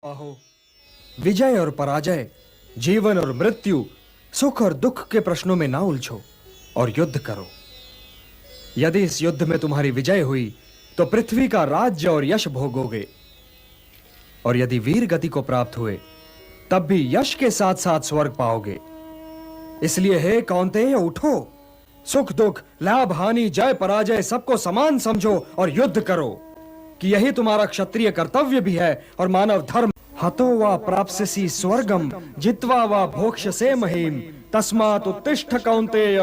हो, विजय और पराजय, जीवन और मृत्यु, सुख और दुख के प्रश्नों में ना उलझो और युद्ध करो। यदि इस युद्ध में तुम्हारी विजय हुई तो पृथ्वी का राज्य और यश भोगोगे, और यदि वीर गति को प्राप्त हुए तब भी यश के साथ साथ स्वर्ग पाओगे। इसलिए हे कौन्तेय, उठो, सुख दुख, लाभ हानि, जय पराजय सबको समान समझो और युद्ध करो, कि यही तुम्हारा क्षत्रिय कर्तव्य भी है और मानव धर्म। हतो वा प्राप्स्यसि स्वर्गम जित्वा वा भोक्ष्यसे महीम तस्मात् उत्तिष्ठ कौन्तेय।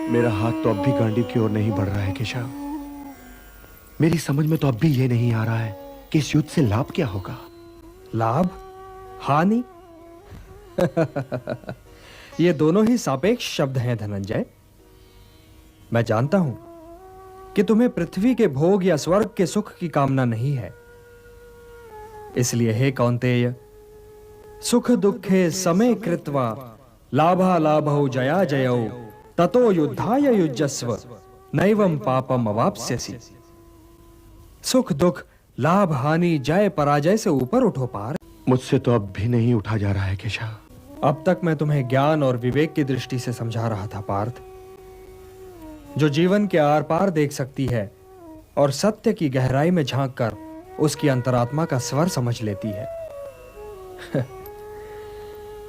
मेरा हाथ तो अब भी गांडीव की ओर नहीं बढ़ रहा है केशव। मेरी समझ में तो अब भी यह नहीं आ रहा है कि इस युद्ध से लाभ क्या होगा। लाभ हानि ये दोनों ही सापेक्ष शब्द हैं धनंजय। मैं जानता हूं कि तुम्हें पृथ्वी के भोग या स्वर्ग के सुख की कामना नहीं है। इसलिए हे कौन्तेय, सुख दुखे समे कृत्वा लाभा लाभौ जया जयौ ततो युद्धाय युज्यस्व नैवं पापम अवाप्स्यसि। सुख दुख, लाभ हानि, जय पराजय से ऊपर उठो पार। मुझसे तो अब भी नहीं उठा जा रहा है केशव। अब तक मैं तुम्हें ज्ञान और विवेक की दृष्टि से समझा रहा था पार्थ, जो जीवन के आर पार देख सकती है और सत्य की गहराई में झांककर उसकी अंतरात्मा का स्वर समझ लेती है।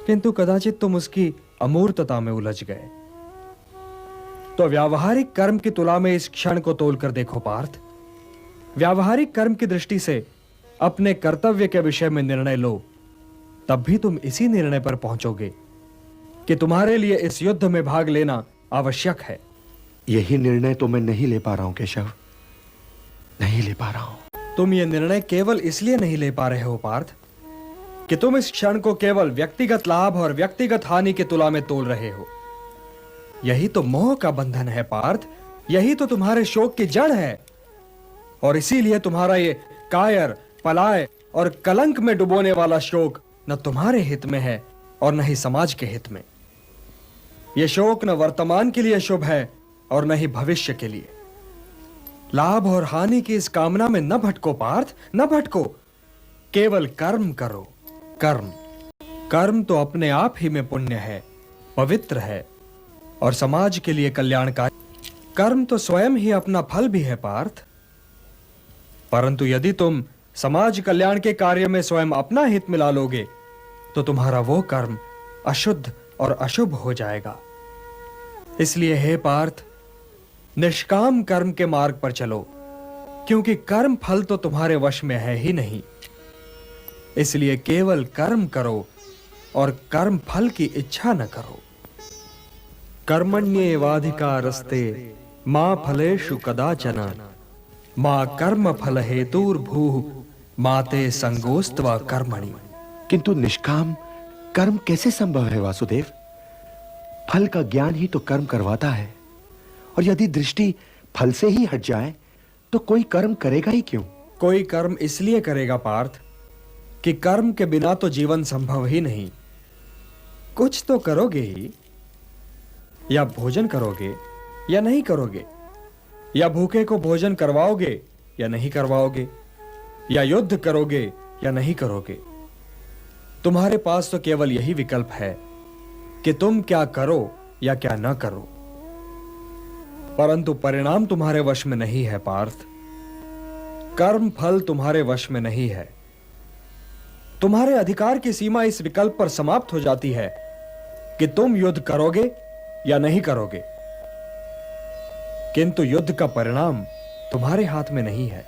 किंतु कदाचित तुम उसकी अमूर्तता में उलझ गए। तो व्यावहारिक कर्म की तुला में इस क्षण को तोलकर देखो पार्थ। व्यावहारिक कर्म की दृष्टि से अपने कर्तव्य के विषय में निर्णय लो, तब भी तुम इसी निर्णय पर पहुंचोगे कि तुम्हारे लिए इस युद्ध में भाग लेना आवश्यक है। यही निर्णय तो मैं नहीं ले पा रहा हूं केशव, नहीं ले पा रहा हूं। तुम ये निर्णय केवल इसलिए नहीं ले पा रहे हो पार्थ कि तुम इस क्षण को केवल व्यक्तिगत लाभ और व्यक्तिगत हानि के तुला में तोल रहे हो। यही तो मोह का बंधन है पार्थ, यही तो तुम्हारे शोक की जड़ है, और इसीलिए तुम्हारा ये कायर, पलाय और कलंक में डुबोने वाला शोक न तुम्हारे हित में है और न ही समाज के हित में। यह शोक न वर्तमान के लिए शुभ है और न ही भविष्य के लिए। लाभ और हानि की इस कामना में न भटको पार्थ, न भटको। केवल कर्म करो। कर्म कर्म तो अपने आप ही में पुण्य है, पवित्र है और समाज के लिए कल्याणकारी। कर्म तो स्वयं ही अपना फल भी है पार्थ। परंतु यदि तुम समाज कल्याण के कार्य में स्वयं अपना हित मिला लोगे तो तुम्हारा वो कर्म अशुद्ध और अशुभ हो जाएगा। इसलिए हे पार्थ, निष्काम कर्म के मार्ग पर चलो, क्योंकि कर्म फल तो तुम्हारे वश में है ही नहीं। इसलिए केवल कर्म करो और कर्म फल की इच्छा न करो। कर्मण्येवाधिकारस्ते मा फलेषु कदाचन मा कर्म फल हेतुर्भूः माते संगोस्त्वा कर्मणि। किंतु निष्काम कर्म कैसे संभव है वासुदेव? फल का ज्ञान ही तो कर्म करवाता है, और यदि दृष्टि फल से ही हट जाए तो कोई कर्म करेगा ही क्यों? कोई कर्म इसलिए करेगा पार्थ कि कर्म के बिना तो जीवन संभव ही नहीं। कुछ तो करोगे ही, या भोजन करोगे या नहीं करोगे, या भूखे को भोजन करवाओगे या नहीं करवाओगे, या युद्ध करोगे या नहीं करोगे। तुम्हारे पास तो केवल यही विकल्प है कि तुम क्या करो या क्या ना करो। परंतु परिणाम तुम्हारे वश में नहीं है पार्थ। कर्म फल तुम्हारे वश में नहीं है। तुम्हारे अधिकार की सीमा इस विकल्प पर समाप्त हो जाती है कि तुम युद्ध करोगे या नहीं करोगे। किंतु युद्ध का परिणाम तुम्हारे हाथ में नहीं है।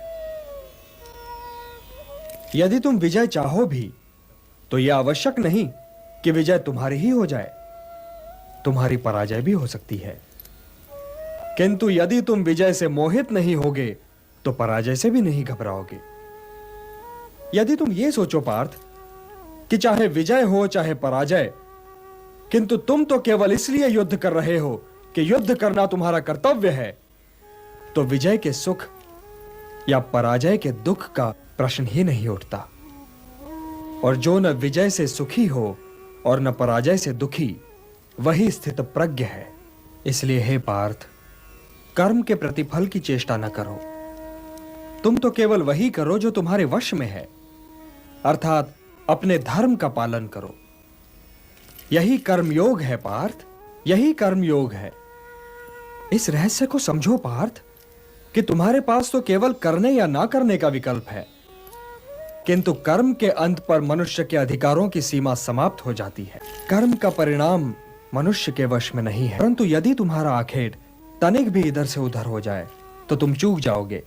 यदि तुम विजय चाहो भी तो यह आवश्यक नहीं कि विजय तुम्हारी ही हो जाए, तुम्हारी पराजय भी हो सकती है। किंतु यदि तुम विजय से मोहित नहीं होगे तो पराजय से भी नहीं घबराओगे। यदि तुम ये सोचो पार्थ कि चाहे विजय हो चाहे पराजय, किंतु तुम तो केवल इसलिए युद्ध कर रहे हो कि युद्ध करना तुम्हारा कर्तव्य है, तो विजय के सुख या पराजय के दुख का प्रश्न ही नहीं उठता। और जो न विजय से सुखी हो और न पराजय से दुखी, वही स्थित प्रज्ञ है। इसलिए हे पार्थ, कर्म के प्रतिफल की चेष्टा न करो। तुम तो केवल वही करो जो तुम्हारे वश में है। अर्थात अपने धर्म का पालन करो। यही कर्मयोग है पार्थ, यही कर्मयोग है। इस रहस्य को समझो पार्थ कि तुम्हारे पास तो केवल करने या ना करने का विकल्प है, किंतु कर्म के अंत पर मनुष्य के अधिकारों की सीमा समाप्त हो जाती है। कर्म का परिणाम मनुष्य के वश में नहीं है, परंतु यदि तुम्हारा आखेट तनिक भी इधर से उधर हो जाए तो तुम चूक जाओगे।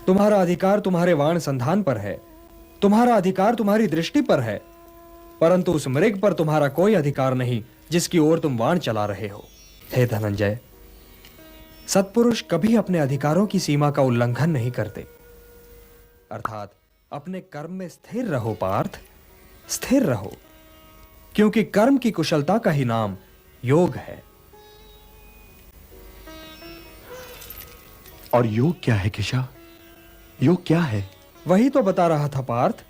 तुम्हारा अधिकार तुम्हारे वाण संधान पर है, तुम्हारा अधिकार तुम्हारी दृष्टि पर है, परंतु उस मृग पर तुम्हारा कोई अधिकार नहीं जिसकी ओर तुम वाण चला रहे हो। हे धनंजय, सत्पुरुष कभी अपने अधिकारों की सीमा का उल्लंघन नहीं करते। अर्थात अपने कर्म में स्थिर रहो पार्थ, स्थिर रहो, क्योंकि कर्म की कुशलता का ही नाम योग है। और योग क्या है केशव? योग क्या है? वही तो बता रहा था पार्थ।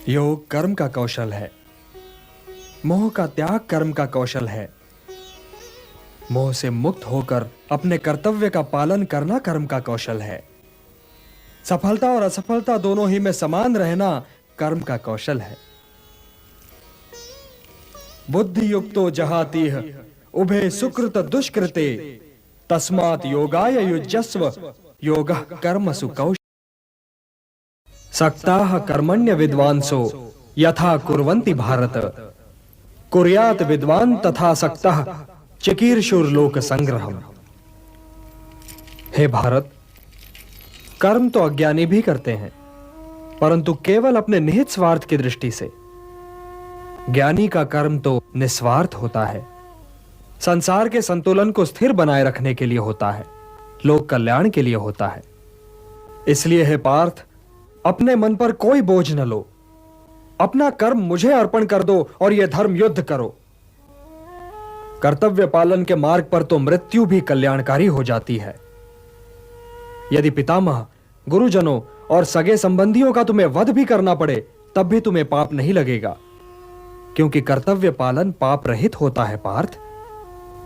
योग कर्म का कौशल है, मोह का त्याग कर्म का कौशल है, मोह से मुक्त होकर अपने कर्तव्य का पालन करना कर्म का कौशल है, सफलता और असफलता दोनों ही में समान रहना कर्म का कौशल है। बुद्धि युक्तो जहातीह उभे सुकृत दुष्कृते तस्मात् योगाय युज्यस्व योगः कर्मसु कौशल। सक्ताः कर्मण्य विद्वांसो यथा कुर्वन्ति भारत कुर्यात् विद्वान् तथा सक्तः चिकीर्षुर्लोक संग्रहम्। हे भारत, कर्म तो अज्ञानी भी करते हैं, परंतु केवल अपने निहित स्वार्थ की दृष्टि से। ज्ञानी का कर्म तो निस्वार्थ होता है, संसार के संतुलन को स्थिर बनाए रखने के लिए होता है, लोक कल्याण के लिए होता है। इसलिए हे पार्थ, अपने मन पर कोई बोझ न लो, अपना कर्म मुझे अर्पण कर दो और यह धर्म युद्ध करो। कर्तव्य पालन के मार्ग पर तो मृत्यु भी कल्याणकारी हो जाती है। यदि पितामह, गुरुजनों और सगे संबंधियों का तुम्हें वध भी करना पड़े तब भी तुम्हें पाप नहीं लगेगा, क्योंकि कर्तव्य पालन पाप रहित होता है पार्थ।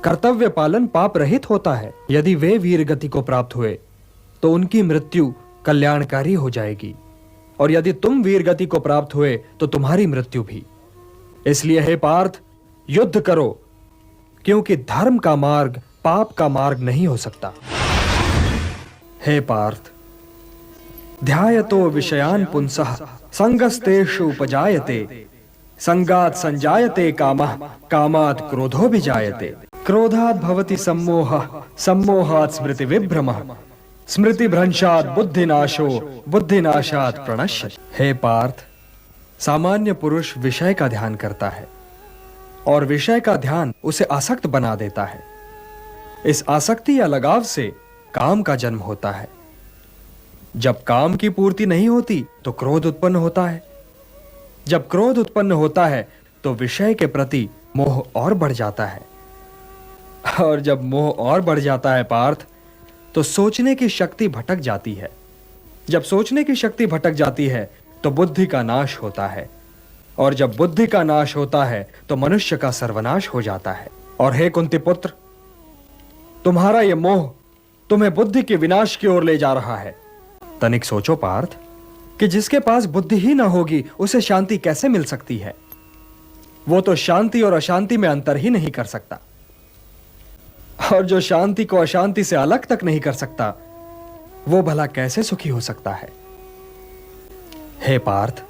कर्तव्य पालन पाप रहित होता है। यदि वे वीर गति को प्राप्त हुए तो उनकी मृत्यु कल्याणकारी हो जाएगी, और यदि तुम वीर गति को प्राप्त हुए तो तुम्हारी मृत्यु भी। इसलिए हे पार्थ, युद्ध करो, क्योंकि धर्म का मार्ग पाप का मार्ग नहीं हो सकता। हे पार्थ, ध्यायतो विषयान् पुंसः संगस्तेषु उपजायते संगात् संजायते कामः कामात् क्रोधो विजायते क्रोधात् भवति सम्मोहः सम्मोहात् स्मृति विभ्रमः स्मृति भ्रंशात् बुद्धिनाशो बुद्धिनाशात् प्रणश्यति। हे पार्थ, सामान्य पुरुष विषय का ध्यान करता है और विषय का ध्यान उसे आसक्त बना देता है। इस आसक्ति या लगाव से काम का जन्म होता है। जब काम की पूर्ति नहीं होती तो क्रोध उत्पन्न होता है। जब क्रोध उत्पन्न होता है तो विषय के प्रति मोह और बढ़ जाता है, और जब मोह और बढ़ जाता है पार्थ, तो सोचने की शक्ति भटक जाती है। जब सोचने की शक्ति भटक जाती है तो बुद्धि का नाश होता है, और जब बुद्धि का नाश होता है तो मनुष्य का सर्वनाश हो जाता है। और हे कुंती पुत्र, तुम्हारा यह मोह तुम्हें बुद्धि के विनाश की ओर ले जा रहा है। तनिक सोचो पार्थ कि जिसके पास बुद्धि ही ना होगी उसे शांति कैसे मिल सकती है? वो तो शांति और अशांति में अंतर ही नहीं कर सकता, और जो शांति को अशांति से अलग तक नहीं कर सकता वो भला कैसे सुखी हो सकता है? हे पार्थ,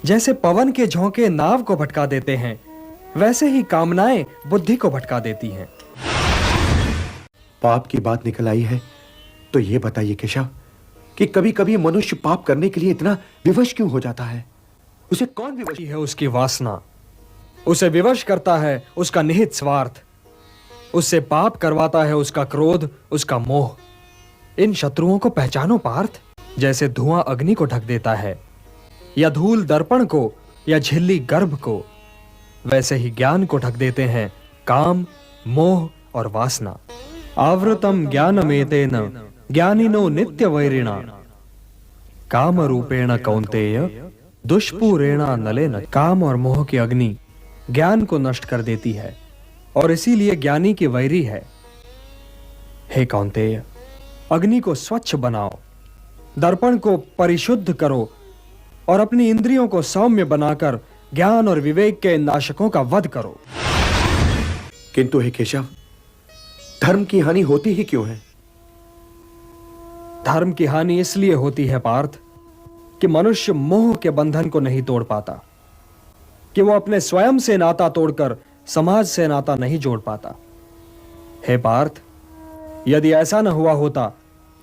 जैसे पवन के झोंके नाव को भटका देते हैं, वैसे ही कामनाएं बुद्धि को भटका देती हैं। पाप की बात निकल आई है तो यह बताइए केशव कि कभी कभी मनुष्य पाप करने के लिए इतना विवश क्यों हो जाता है? उसे कौन विवश है? उसकी वासना उसे विवश करता है, उसका निहित स्वार्थ उससे पाप करवाता है, उसका क्रोध, उसका मोह। इन शत्रुओं को पहचानो पार्थ। जैसे धुआं अग्नि को ढक देता है, या धूल दर्पण को, या झिल्ली गर्भ को, वैसे ही ज्ञान को ढक देते हैं काम, मोह और वासना। आवृतम ज्ञानमेतेन ज्ञानिनो नित्य वैरिणा काम रूपेण कौन्तेय दुष्पूरेणा नलेन। काम और मोह की अग्नि ज्ञान को नष्ट कर देती है, और इसीलिए ज्ञानी की वैरी है। हे कौन्तेय, अग्नि को स्वच्छ बनाओ दर्पण को परिशुद्ध करो और अपनी इंद्रियों को सौम्य बनाकर ज्ञान और विवेक के इन नाशकों का वध करो। किंतु हे केशव, धर्म की हानि होती ही क्यों है? धर्म की हानि इसलिए होती है पार्थ कि मनुष्य मोह के बंधन को नहीं तोड़ पाता, कि वो अपने स्वयं से नाता तोड़कर समाज से नाता नहीं जोड़ पाता। हे पार्थ, यदि ऐसा न हुआ होता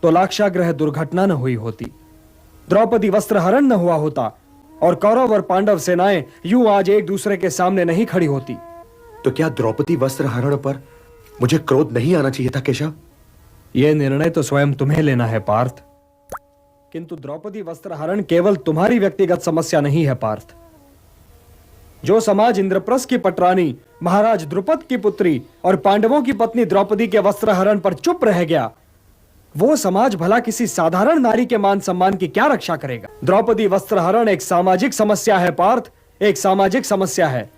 तो लाक्षागृह दुर्घटना न हुई होती, द्रौपदी वस्त्रहरण न हुआ होता और कौरव और पांडव सेनाएं यूं आज एक दूसरे के सामने नहीं खड़ी होती। तो क्या द्रौपदी वस्त्र हरण पर मुझे क्रोध नहीं आना चाहिए था केशव? यह निर्णय तो स्वयं तुम्हें लेना है पार्थ, किंतु द्रौपदी वस्त्रहरण केवल तुम्हारी व्यक्तिगत समस्या नहीं है पार्थ। जो समाज इंद्रप्रस्थ की पटरानी महाराज द्रुपद की पुत्री और पांडवों की पत्नी द्रौपदी के वस्त्रहरण पर चुप रह गया, वो समाज भला किसी साधारण नारी के मान सम्मान की क्या रक्षा करेगा? द्रौपदी वस्त्रहरण एक सामाजिक समस्या है पार्थ, एक सामाजिक समस्या है,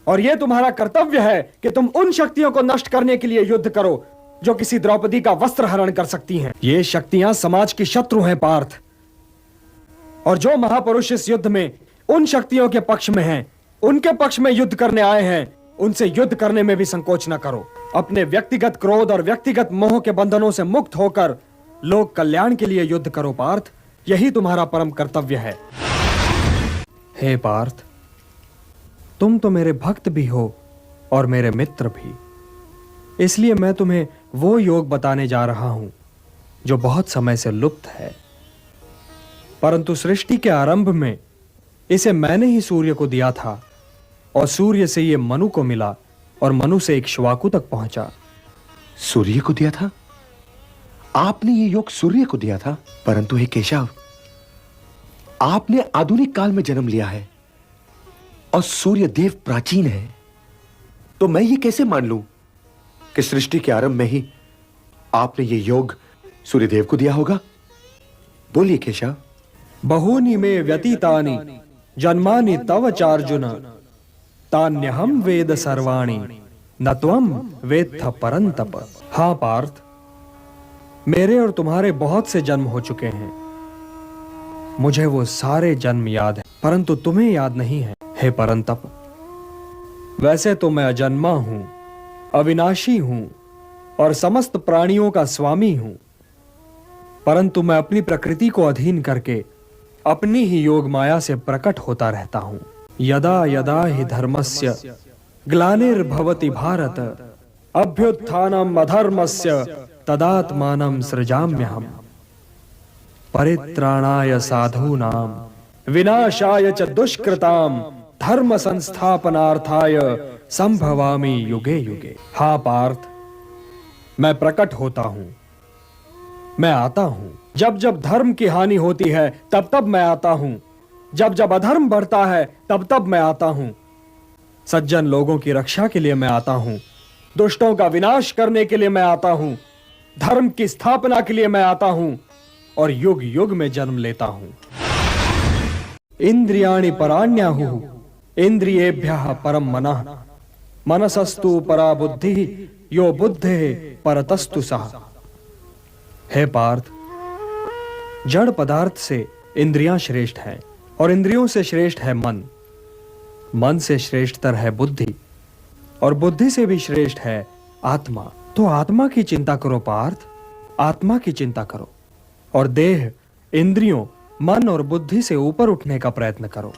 और यह तुम्हारा कर्तव्य है कि तुम उन शक्तियों को नष्ट करने के लिए युद्ध करो जो किसी द्रौपदी का वस्त्रहरण कर सकती हैं। ये शक्तियां समाज की शत्रु हैं पार्थ, और जो महापुरुष इस युद्ध में उन शक्तियों के पक्ष में हैं, उनके पक्ष में युद्ध करने आए हैं, उनसे युद्ध करने में भी संकोच न करो। अपने व्यक्तिगत क्रोध और व्यक्तिगत मोह के बंधनों से मुक्त होकर लोक कल्याण के लिए युद्ध करो पार्थ, यही तुम्हारा परम कर्तव्य है। हे पार्थ, तुम तो मेरे भक्त भी हो और मेरे मित्र भी, इसलिए मैं तुम्हें वो योग बताने जा रहा हूं जो बहुत समय से लुप्त है, परंतु सृष्टि के आरंभ में इसे मैंने ही सूर्य को दिया था, और सूर्य से ये मनु को मिला, और मनु से इक्ष्वाकु तक पहुंचा। सूर्य को दिया था? आपने ये योग सूर्य को दिया था? परंतु हे केशव, आपने आधुनिक काल में जन्म लिया है और सूर्य देव प्राचीन है, तो मैं ये कैसे मान लूं कि सृष्टि के आरंभ में ही आपने ये योग सूर्यदेव को दिया होगा? बोलिए केशव। बहूनि में व्यतीतानि जन्मानि तव चार्जुन, तान्यहम वेद सर्वाणि न त्वं वेत्थ परंतप। हाँ पार्थ, मेरे और तुम्हारे बहुत से जन्म हो चुके हैं, मुझे वो सारे जन्म याद है, परंतु तुम्हें याद नहीं है। हे परंतप, वैसे तो मैं अजन्मा हूं, अविनाशी हूं और समस्त प्राणियों का स्वामी हूं, परंतु मैं अपनी प्रकृति को अधीन करके अपनी ही योग माया से प्रकट होता रहता हूं। यदा यदा हि धर्मस्य ग्लानिर्भवति भारत, अभ्युत्थानम् अधर्मस्य तदात्मानं सृजाम्यहम्। परित्राणाय साधूनां विनाशाय च दुष्कृतां धर्म संस्थापनार्थाय संभवामि युगे युगे। हाँ पार्थ, मैं प्रकट होता हूं, मैं आता हूं। जब जब धर्म की हानि होती है तब तब मैं आता हूं, जब जब अधर्म बढ़ता है तब तब मैं आता हूं। सज्जन लोगों की रक्षा के लिए मैं आता हूं, दुष्टों का विनाश करने के लिए मैं आता हूं, धर्म की स्थापना के लिए मैं आता हूं, और युग युग में जन्म लेता हूं। इंद्रियाणि पराण्याहुः इंद्रियेभ्यः परम मनः, मनसस्तु परा बुद्धिः यो बुद्धेः परतस्तु सः। हे पार्थ, जड़ पदार्थ से इंद्रियां श्रेष्ठ हैं और इंद्रियों से श्रेष्ठ है मन, मन से श्रेष्ठतर है बुद्धि और बुद्धि से भी श्रेष्ठ है आत्मा। तो आत्मा की चिंता करो पार्थ, आत्मा की चिंता करो, और देह, इंद्रियों, मन और बुद्धि से ऊपर उठने का प्रयत्न करो।